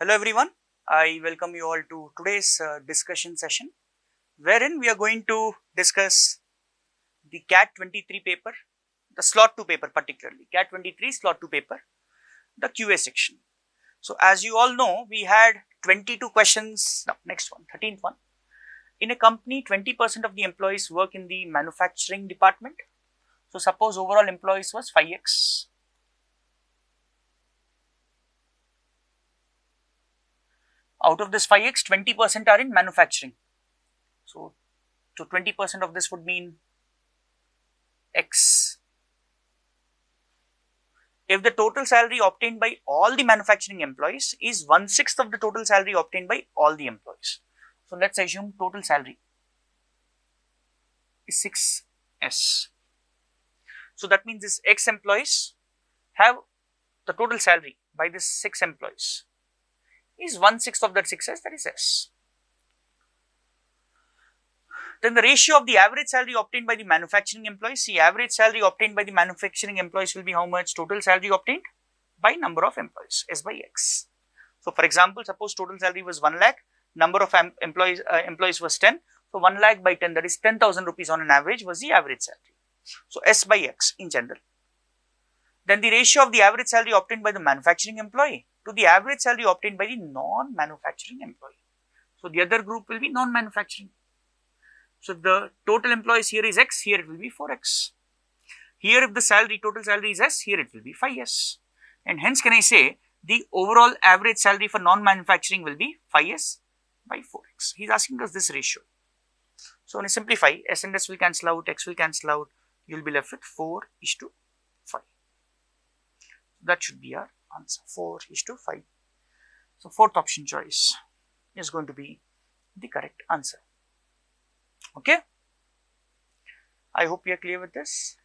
Hello everyone, I welcome you all to today's discussion session wherein we are going to discuss the CAT 23 paper, the slot 2 paper particularly, CAT 23 slot 2 paper, the QA section. So as you all know, we had 22 questions, no, next one, 13th one. In a company, 20% of the employees work in the manufacturing department. So suppose overall employees was 5x. Out of this 5x, 20% are in manufacturing. So 20% of this would mean x. If the total salary obtained by all the manufacturing employees is 1/6 of the total salary obtained by all the employees. So let's assume total salary is 6s. So that means this x employees have the total salary by this 6 employees is 1/6 of that 6s, that is s. Then the ratio of the average salary obtained by the manufacturing employees, see average salary obtained by the manufacturing employees will be how much? Total salary obtained by number of employees, s by x. So for example, suppose total salary was 1 lakh, number of employees was 10. So 1 lakh by 10, that is 10,000 rupees on an average was the average salary. So s by x in general. Then the ratio of the average salary obtained by the manufacturing employee to the average salary obtained by the non-manufacturing employee. So the other group will be non-manufacturing. So if the total employees here is x, here it will be 4x. Here if the salary, total salary is s, here it will be 5s. And hence can I say the overall average salary for non-manufacturing will be 5s by 4x. He is asking us this ratio. So when you simplify, s and s will cancel out, x will cancel out, you will be left with 4:5. That should be our answer, 4:5. So fourth option choice is going to be the correct answer. Okay, I hope you are clear with this.